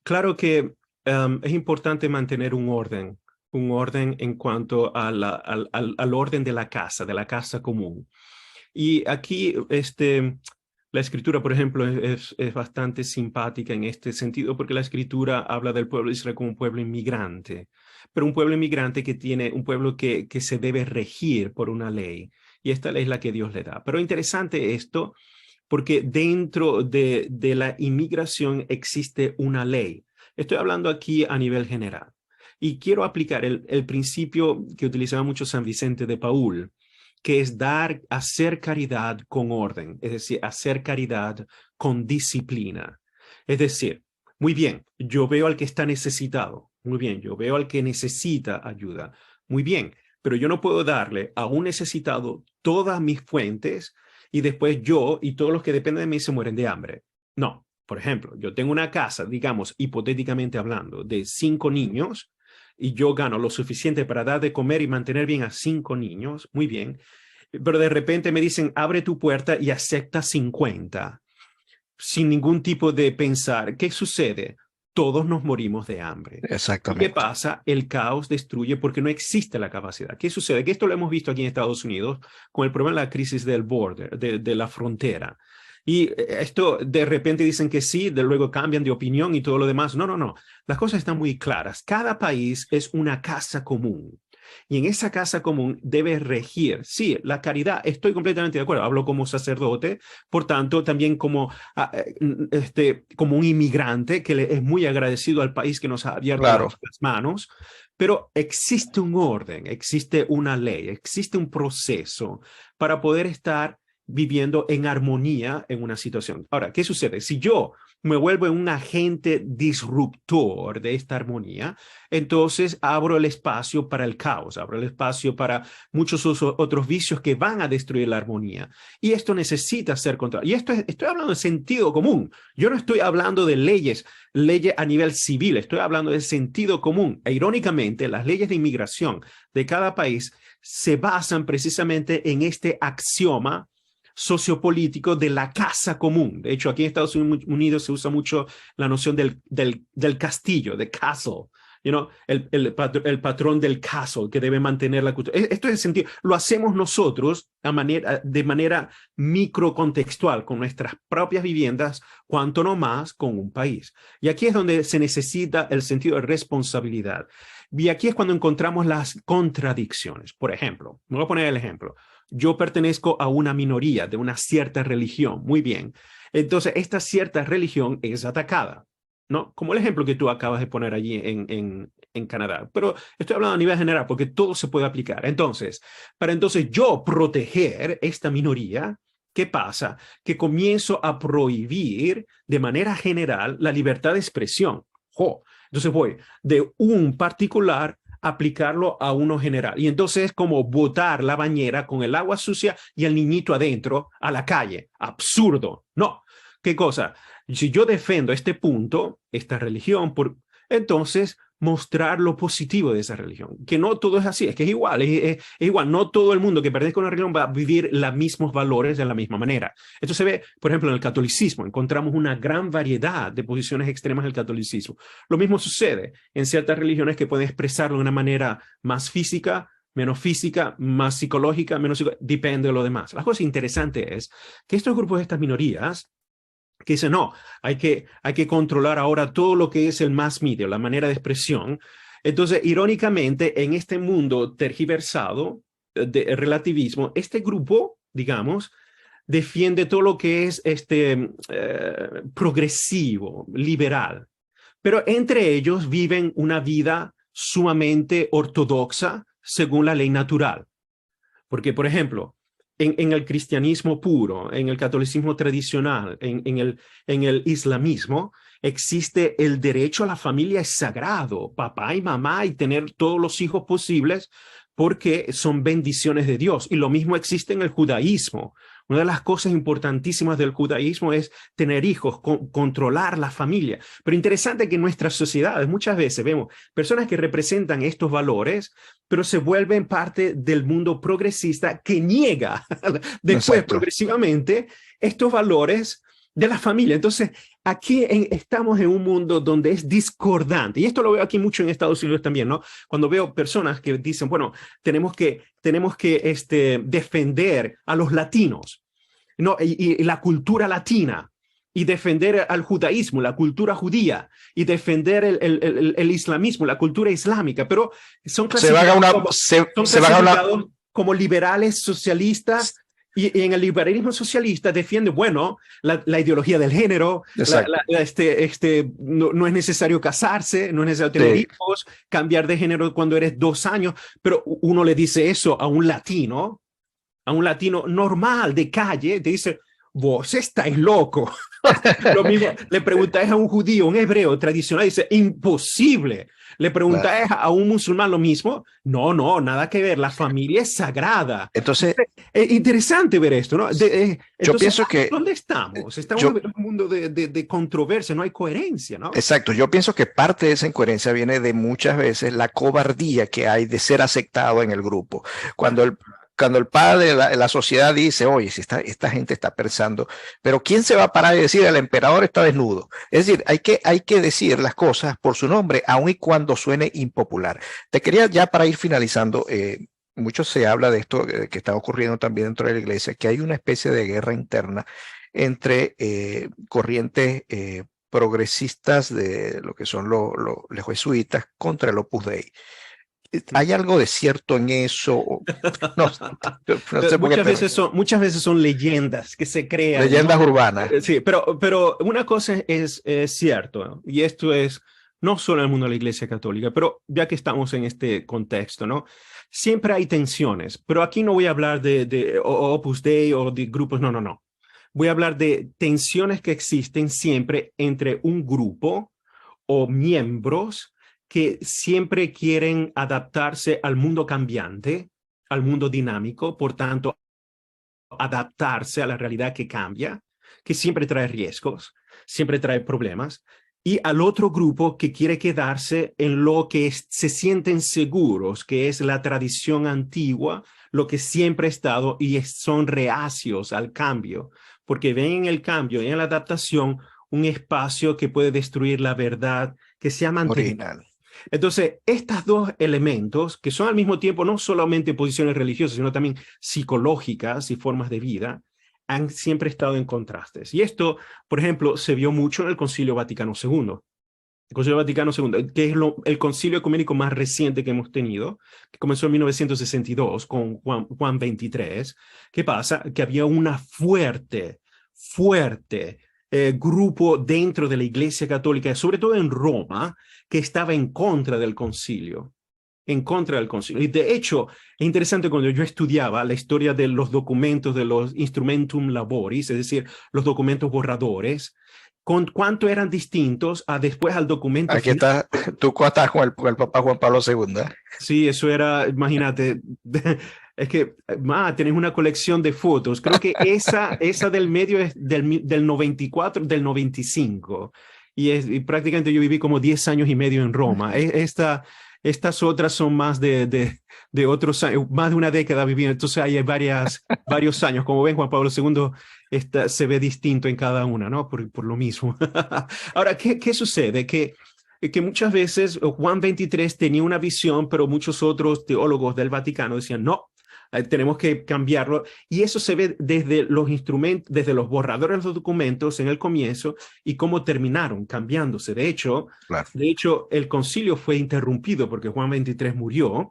claro que es importante mantener un orden en cuanto al orden de la casa común. Y aquí la escritura, por ejemplo, es bastante simpática en este sentido, porque la escritura habla del pueblo de Israel como un pueblo inmigrante, pero un pueblo inmigrante un pueblo que se debe regir por una ley, y esta ley es la que Dios le da. Pero interesante esto, porque dentro de la inmigración existe una ley. Estoy hablando aquí a nivel general, y quiero aplicar el principio que utilizaba mucho San Vicente de Paúl, que es hacer caridad con orden, es decir, hacer caridad con disciplina. Es decir, muy bien, yo veo al que está necesitado, muy bien, yo veo al que necesita ayuda, muy bien, pero yo no puedo darle a un necesitado todas mis fuentes y después yo y todos los que dependen de mí se mueren de hambre. No, por ejemplo, yo tengo una casa, digamos, hipotéticamente hablando, de 5 niños, y yo gano lo suficiente para dar de comer y mantener bien a 5 niños, muy bien, pero de repente me dicen, abre tu puerta y acepta 50, sin ningún tipo de pensar. ¿Qué sucede? Todos nos morimos de hambre. Exactamente. ¿Y qué pasa? El caos destruye porque no existe la capacidad. ¿Qué sucede? Que esto lo hemos visto aquí en Estados Unidos con el problema de la crisis del border, de la frontera. Y esto de repente dicen que sí, luego cambian de opinión y todo lo demás. No, no, no. Las cosas están muy claras. Cada país es una casa común. Y en esa casa común debe regir, sí, la caridad, estoy completamente de acuerdo, hablo como sacerdote, por tanto, también como un inmigrante que le es muy agradecido al país que nos ha abierto las manos, pero existe un orden, existe una ley, existe un proceso para poder estar viviendo en armonía en una situación. Ahora, ¿qué sucede? Si yo me vuelvo un agente disruptor de esta armonía, entonces abro el espacio para el caos, abro el espacio para muchos otros vicios que van a destruir la armonía. Y esto necesita ser controlado. Y estoy hablando de sentido común. Yo no estoy hablando de leyes a nivel civil, estoy hablando de sentido común. E irónicamente, las leyes de inmigración de cada país se basan precisamente en este axioma sociopolítico de la casa común. De hecho, aquí en Estados Unidos se usa mucho la noción del castillo, de castle, el patrón del castle que debe mantener la cultura. Esto es el sentido. Lo hacemos nosotros de manera microcontextual con nuestras propias viviendas, cuanto no más con un país. Y aquí es donde se necesita el sentido de responsabilidad. Y aquí es cuando encontramos las contradicciones. Por ejemplo, me voy a poner el ejemplo. yo pertenezco a una minoría de una cierta religión. Muy bien. Entonces, esta cierta religión es atacada, ¿no? Como el ejemplo que tú acabas de poner allí en Canadá. Pero estoy hablando a nivel general porque todo se puede aplicar. Entonces, para entonces yo proteger esta minoría, ¿qué pasa? Que comienzo a prohibir de manera general la libertad de expresión. Entonces voy de un particular aplicarlo a uno general. Y entonces es como botar la bañera con el agua sucia y el niñito adentro a la calle. Absurdo. No. ¿Qué cosa? Si yo defiendo este punto, esta religión, entonces mostrar lo positivo de esa religión. Que no todo es así, es que es igual, es igual. No todo el mundo que pertenezca a una religión va a vivir los mismos valores de la misma manera. Esto se ve, por ejemplo, en el catolicismo. Encontramos una gran variedad de posiciones extremas del catolicismo. Lo mismo sucede en ciertas religiones que pueden expresarlo de una manera más física, menos física, más psicológica, menos psicológica, depende de lo demás. La cosa interesante es que estos grupos, estas minorías, que dicen, no, hay que controlar ahora todo lo que es el mass media, la manera de expresión. Entonces, irónicamente, en este mundo tergiversado de relativismo, este grupo, digamos, defiende todo lo que es progresivo, liberal. Pero entre ellos viven una vida sumamente ortodoxa según la ley natural. Porque, por ejemplo, en el cristianismo puro, en el catolicismo tradicional, en el islamismo, existe el derecho a la familia es sagrado, papá y mamá, y tener todos los hijos posibles porque son bendiciones de Dios. Y lo mismo existe en el judaísmo. Una de las cosas importantísimas del judaísmo es tener hijos, controlar la familia. Pero interesante que en nuestras sociedades muchas veces vemos personas que representan estos valores, pero se vuelven parte del mundo progresista que niega después progresivamente estos valores de la familia. Entonces, aquí estamos en un mundo donde es discordante. Y esto lo veo aquí mucho en Estados Unidos también, ¿no? Cuando veo personas que dicen, bueno, tenemos que defender a los latinos, ¿no? Y la cultura latina, y defender al judaísmo, la cultura judía, y defender el islamismo, la cultura islámica, pero son clasificados como liberales socialistas. Y en el liberalismo socialista defiende, bueno, la ideología del género, no es necesario casarse, no es necesario tener hijos, cambiar de género cuando eres 2 años, pero uno le dice eso a un latino normal, de calle, te dice, vos estáis loco. Lo mismo, le preguntáis a un judío, un hebreo tradicional, dice, imposible. Le preguntáis a un musulmán lo mismo, no, nada que ver, la familia es sagrada. Entonces, es interesante ver esto, ¿no? Yo pienso que... ¿Dónde estamos? Estamos en un mundo de controversia, no hay coherencia, ¿no? Exacto, yo pienso que parte de esa incoherencia viene de muchas veces la cobardía que hay de ser aceptado en el grupo. Cuando el padre, la sociedad dice, oye, si esta gente está pensando, pero ¿quién se va a parar y decir el emperador está desnudo? Es decir, hay que decir las cosas por su nombre, aun y cuando suene impopular. Te quería ya para ir finalizando, mucho se habla de esto que está ocurriendo también dentro de la iglesia, que hay una especie de guerra interna entre corrientes progresistas de lo que son los jesuitas contra el Opus Dei. ¿Hay algo de cierto en eso? No sé muchas veces son leyendas que se crean. Leyendas urbanas. Sí, pero una cosa es cierto, y esto es no solo en el mundo de la Iglesia Católica, pero ya que estamos en este contexto, ¿no? Siempre hay tensiones, pero aquí no voy a hablar de Opus Dei o de grupos, no. Voy a hablar de tensiones que existen siempre entre un grupo o miembros que siempre quieren adaptarse al mundo cambiante, al mundo dinámico, por tanto, adaptarse a la realidad que cambia, que siempre trae riesgos, siempre trae problemas, y al otro grupo que quiere quedarse en lo que se sienten seguros, que es la tradición antigua, lo que siempre ha estado, y son reacios al cambio, porque ven en el cambio y en la adaptación un espacio que puede destruir la verdad que se ha mantenido. Original. Entonces, estos dos elementos, que son al mismo tiempo no solamente posiciones religiosas, sino también psicológicas y formas de vida, han siempre estado en contrastes. Y esto, por ejemplo, se vio mucho en el Concilio Vaticano II. el Concilio Vaticano II, que es el concilio ecuménico más reciente que hemos tenido, que comenzó en 1962 con Juan XXIII. ¿Qué pasa? Que había una fuerte grupo dentro de la Iglesia Católica, sobre todo en Roma, que estaba en contra del concilio. En contra del concilio. Y de hecho, es interesante cuando yo estudiaba la historia de los documentos de los Instrumentum Laboris, es decir, los documentos borradores, con cuánto eran distintos a después al documento Aquí final. está, tú estás con el Papa Juan Pablo II. Sí, eso era, imagínate, es que tenés una colección de fotos. Creo que esa del medio es del 94, del 95. Y prácticamente yo viví como 10 años y medio en Roma. Estas otras son más de otros años, más de una década viviendo. Entonces hay varios años. Como ven, Juan Pablo II se ve distinto en cada una, ¿no? Por lo mismo. Ahora, ¿qué sucede? Que muchas veces Juan XXIII tenía una visión, pero muchos otros teólogos del Vaticano decían, no, tenemos que cambiarlo. Y eso se ve desde los instrumentos, desde los borradores de los documentos en el comienzo y cómo terminaron cambiándose. Claro. De hecho, el concilio fue interrumpido porque Juan XXIII murió.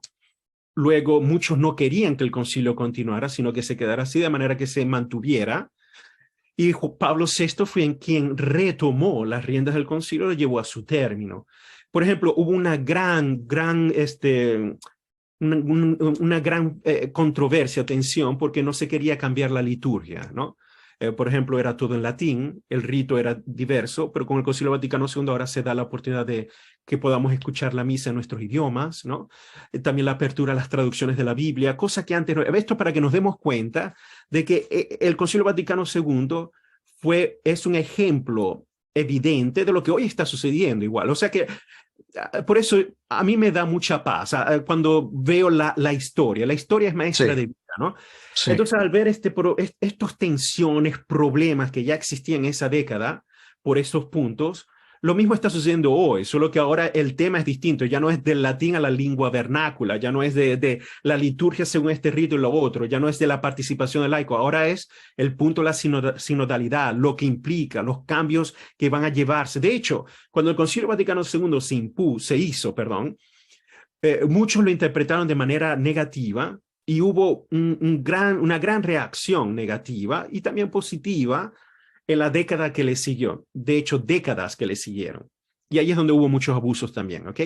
Luego, muchos no querían que el concilio continuara, sino que se quedara así, de manera que se mantuviera. Y Pablo VI fue quien retomó las riendas del concilio y lo llevó a su término. Por ejemplo, hubo una gran controversia, tensión, porque no se quería cambiar la liturgia, ¿no? Por ejemplo, era todo en latín, el rito era diverso, pero con el Concilio Vaticano II ahora se da la oportunidad de que podamos escuchar la misa en nuestros idiomas, ¿no? También la apertura a las traducciones de la Biblia, cosa que antes no. Esto para que nos demos cuenta de que el Concilio Vaticano II es un ejemplo evidente de lo que hoy está sucediendo igual. O sea que por eso a mí me da mucha paz cuando veo la historia. La historia es maestra de vida, ¿no? Sí. Entonces, al ver estos tensiones, problemas que ya existían en esa década por estos puntos, lo mismo está sucediendo hoy, solo que ahora el tema es distinto. Ya no es del latín a la lengua vernácula, ya no es de la liturgia según este rito y lo otro, ya no es de la participación del laico. Ahora es el punto de la sinodalidad, lo que implica, los cambios que van a llevarse. De hecho, cuando el Concilio Vaticano II se hizo, muchos lo interpretaron de manera negativa y hubo una gran reacción negativa y también positiva en la década que le siguió. De hecho, décadas que le siguieron. Y ahí es donde hubo muchos abusos también, ¿ok?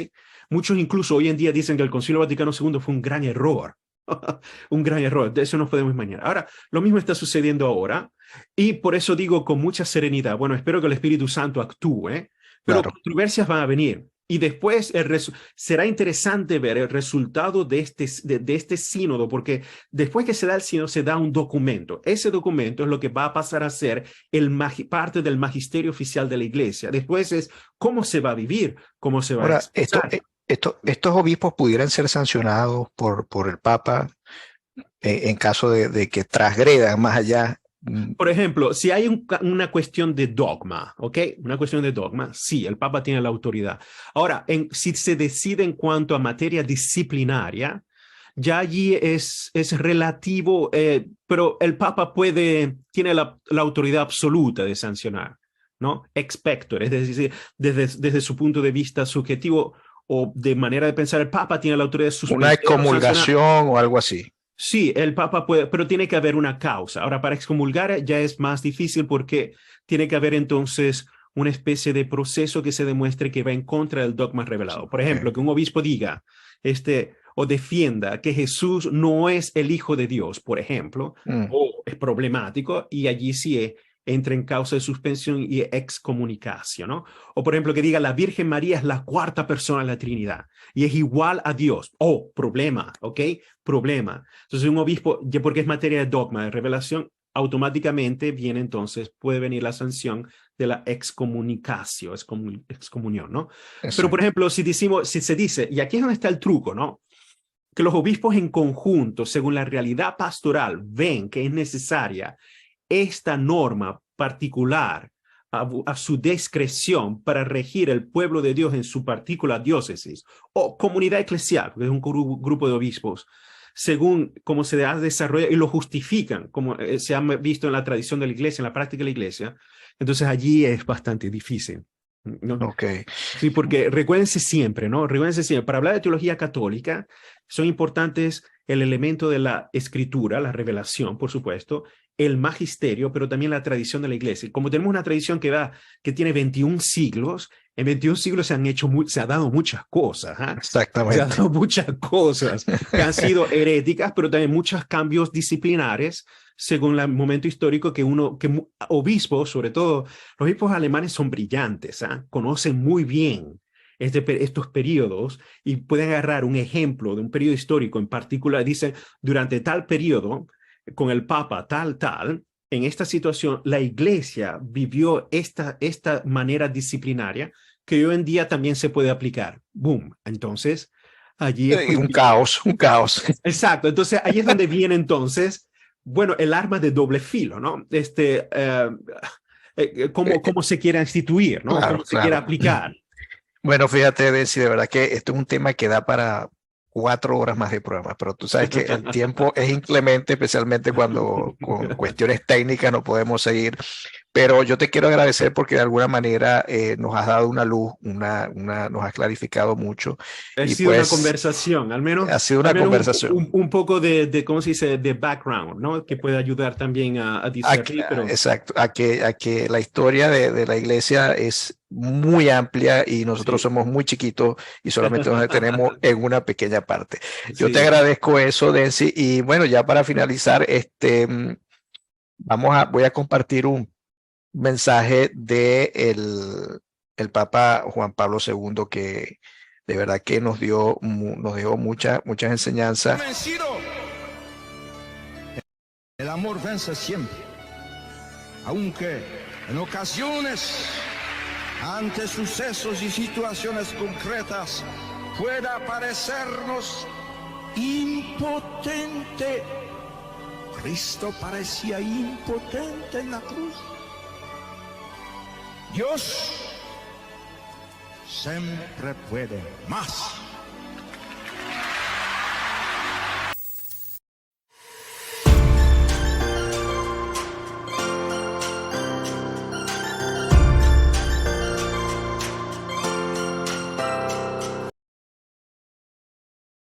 Muchos incluso hoy en día dicen que el Concilio Vaticano II fue un gran error. Un gran error, de eso nos podemos imaginar. Ahora, lo mismo está sucediendo ahora y por eso digo con mucha serenidad, bueno, espero que el Espíritu Santo actúe, pero Claro. controversias van a venir. Y después será interesante ver el resultado de este sínodo, porque después que se da el sínodo, se da un documento. Ese documento es lo que va a pasar a ser parte del magisterio oficial de la Iglesia. Después es cómo se va a vivir, cómo se va a Ahora, expresar. estos obispos pudieran ser sancionados por el Papa en caso de que transgredan más allá. Por ejemplo, si hay una cuestión de dogma, ¿ok? Una cuestión de dogma, sí, el Papa tiene la autoridad. Ahora, si se decide en cuanto a materia disciplinaria, ya allí es relativo, pero el Papa tiene la autoridad absoluta de sancionar, ¿no? Ex pectore, es decir, desde su punto de vista subjetivo o de manera de pensar, el Papa tiene la autoridad de suspender. Una excomulgación o algo así. Sí, el Papa puede, pero tiene que haber una causa. Ahora, para excomulgar ya es más difícil porque tiene que haber entonces una especie de proceso que se demuestre que va en contra del dogma revelado. Por ejemplo, que un obispo diga o defienda que Jesús no es el Hijo de Dios, por ejemplo, o es problemático y allí sí entra en causa de suspensión y excomunicación, ¿no? O por ejemplo, que diga la Virgen María es la cuarta persona de la Trinidad y es igual a Dios. Oh, problema, ¿ok? Problema. Entonces un obispo, ya porque es materia de dogma, de revelación, automáticamente puede venir la sanción de la excomunicación, excomunión, ¿no? Exacto. Pero por ejemplo, si se dice, y aquí es donde está el truco, ¿no? Que los obispos en conjunto, según la realidad pastoral, ven que es necesaria esta norma particular a su discreción para regir el pueblo de Dios en su particular diócesis o comunidad eclesial, que es un grupo de obispos, según cómo se ha desarrollado y lo justifican, como se ha visto en la tradición de la iglesia, en la práctica de la iglesia. Entonces allí es bastante difícil. ¿no? Ok. Sí, porque recuérdense siempre, ¿no? Recuérdense siempre, para hablar de teología católica, son importantes el elemento de la escritura, la revelación, por supuesto, el magisterio, pero también la tradición de la iglesia. Como tenemos una tradición que tiene 21 siglos, en 21 siglos se ha dado muchas cosas, ¿eh? Exactamente. Se han dado muchas cosas que han sido heréticas, pero también muchos cambios disciplinares según el momento histórico que obispos, sobre todo los obispos alemanes son brillantes, ¿eh? Conocen muy bien estos periodos y pueden agarrar un ejemplo de un periodo histórico en particular. Dicen, durante tal periodo, con el Papa tal, en esta situación, la Iglesia vivió esta manera disciplinaria que hoy en día también se puede aplicar. ¡Boom! Entonces, allí es Un caos. Exacto. Entonces, ahí es donde viene entonces, bueno, el arma de doble filo, ¿no? Cómo se quiera instituir, ¿no? Claro, Cómo se quiera aplicar. Bueno, fíjate, Desi, de verdad que esto es un tema que da para 4 horas más de programa, pero tú sabes que el tiempo es inclemente, especialmente cuando con cuestiones técnicas no podemos seguir. Pero yo te quiero agradecer porque de alguna manera nos has dado una luz, nos has clarificado mucho. Ha y sido pues, una conversación, al menos, ha sido una conversación. un poco de, ¿cómo se dice?, de background, ¿no? Que puede ayudar también a discernir. Exacto, a que la historia de la iglesia es muy amplia y nosotros somos muy chiquitos y solamente nos detenemos en una pequeña parte. Yo te agradezco eso, Densi, y bueno, ya para finalizar, voy a compartir un mensaje de el Papa Juan Pablo II que de verdad que nos dejó muchas enseñanzas. El amor vence siempre, aunque en ocasiones, ante sucesos y situaciones concretas, pueda parecernos impotente. Cristo parecía impotente en la cruz. Dios siempre puede más.